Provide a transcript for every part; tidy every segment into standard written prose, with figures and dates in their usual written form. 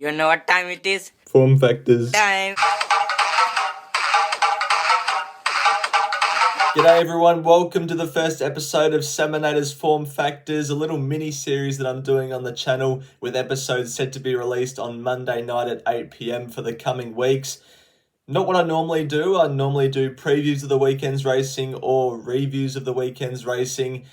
You know what time it is? Form factors. Time. G'day everyone, welcome to the first episode of Saminator's Form Factors, a little mini-series that I'm doing on the channel with episodes set to be released on Monday night at 8 PM for the coming weeks. Not what I normally do. I normally do previews of the weekend's racing or reviews of the weekend's racing.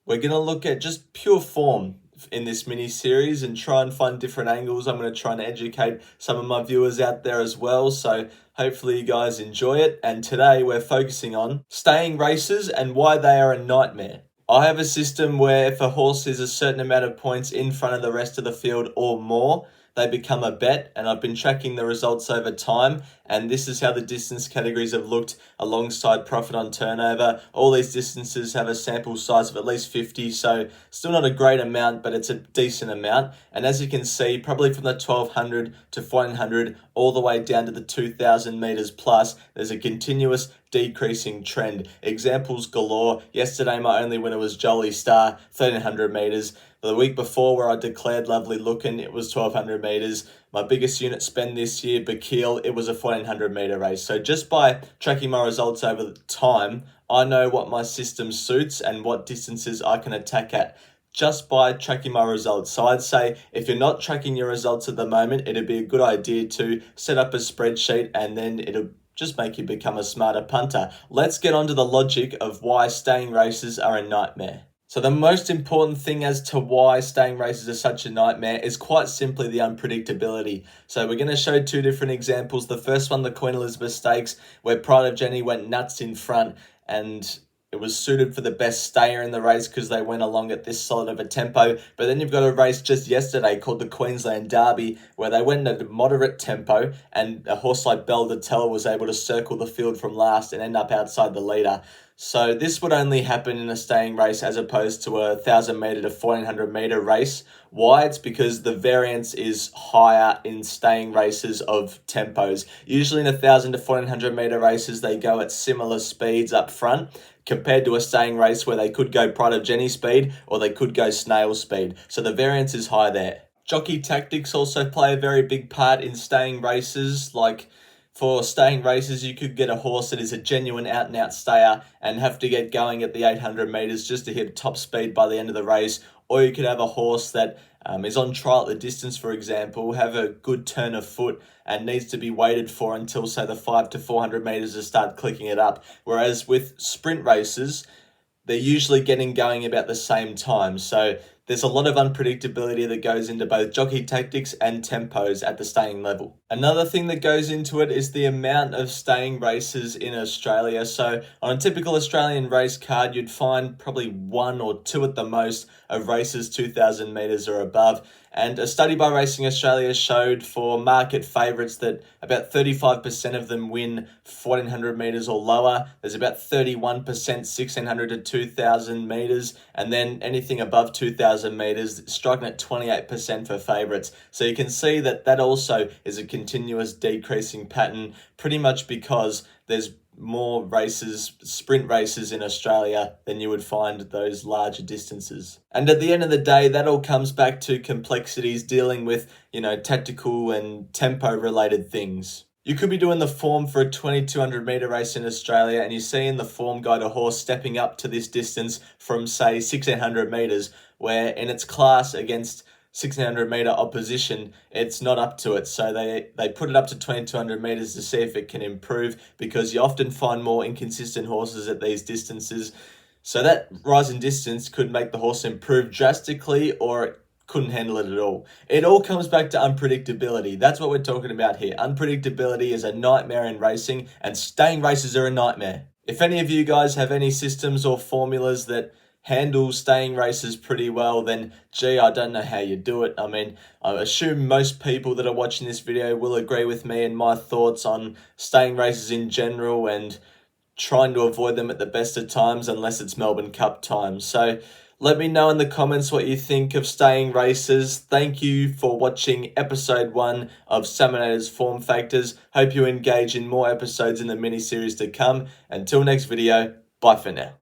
We're going to look at just pure form in this mini-series and try and find different angles. I'm going to try and educate some of my viewers out there as well, so hopefully you guys enjoy it. And today we're focusing on staying races and why they are a nightmare. I have a system where if a horse is a certain amount of points in front of the rest of the field or more, they become a bet, and I've been tracking the results over time, and this is how the distance categories have looked alongside profit on turnover. All these distances have a sample size of at least 50, so still not a great amount, but it's a decent amount. And as you can see, probably from the 1200 to 1400 all the way down to the 2000 meters plus, there's a continuous decreasing trend. Examples galore. Yesterday my only winner was Jolly Star, 1300 meters. The week before, where I declared Lovely Lookin', it was 1200 meters. My biggest unit spend this year, Bakil, it was a 1400 meter race. So just by tracking my results over time, I know what my system suits and what distances I can attack at just by tracking my results. So I'd say if you're not tracking your results at the moment, it'd be a good idea to set up a spreadsheet, and then it'll just make you become a smarter punter. Let's get on to the logic of why staying races are a nightmare. So the most important thing as to why staying races are such a nightmare is quite simply the unpredictability. So we're going to show two different examples. The first one, the Queen Elizabeth Stakes, where Pride of Jenny went nuts in front, and it was suited for the best stayer in the race because they went along at this solid of a tempo. But then you've got a race just yesterday called the Queensland Derby, where they went at a moderate tempo, and a horse like Belle de Tell was able to circle the field from last and end up outside the leader. So this would only happen in a staying race as opposed to a 1000 meter to 1400 meter race. Why? It's because the variance is higher in staying races of tempos. Usually in 1000 to 1400 meter races, they go at similar speeds up front compared to a staying race where they could go Pride of Jenny speed or they could go snail speed. So the variance is high there. Jockey tactics also play a very big part in staying races. Like, for staying races, you could get a horse that is a genuine out-and-out stayer and have to get going at the 800 metres just to hit top speed by the end of the race. Or you could have a horse that is on trial at the distance, for example, have a good turn of foot and needs to be waited for until, say, the 5 to 400 metres to start clicking it up. Whereas with sprint races, they're usually getting going about the same time. So there's a lot of unpredictability that goes into both jockey tactics and tempos at the staying level. Another thing that goes into it is the amount of staying races in Australia. So on a typical Australian race card, you'd find probably one or two at the most of races 2000 metres or above. And a study by Racing Australia showed for market favourites that about 35% of them win 1400 metres or lower. There's about 31% 1600 to 2000 metres, and then anything above 2000 metres striking at 28% for favourites. So you can see that that also is a continuous decreasing pattern, pretty much because there's more races, sprint races in Australia than you would find those larger distances. And at the end of the day, that all comes back to complexities dealing with, tactical and tempo related things. You could be doing the form for a 2200 meter race in Australia, and you see in the form guide a horse stepping up to this distance from, say, 1600 meters, where in its class against 1600 meter opposition, it's not up to it. So they put it up to 2200 meters to see if it can improve, because you often find more inconsistent horses at these distances. So that rise in distance could make the horse improve drastically, or it couldn't handle it at all. It all comes back to unpredictability. That's what we're talking about here. Unpredictability is a nightmare in racing, and staying races are a nightmare. If any of you guys have any systems or formulas that handle staying races pretty well, then gee, I don't know how you do it. I mean, I assume most people that are watching this video will agree with me and my thoughts on staying races in general and trying to avoid them at the best of times unless it's Melbourne Cup time. So let me know in the comments what you think of staying races. Thank you for watching episode 1 of Saminator's Form Factors. Hope you engage in more episodes in the mini-series to come. Until next video, bye for now.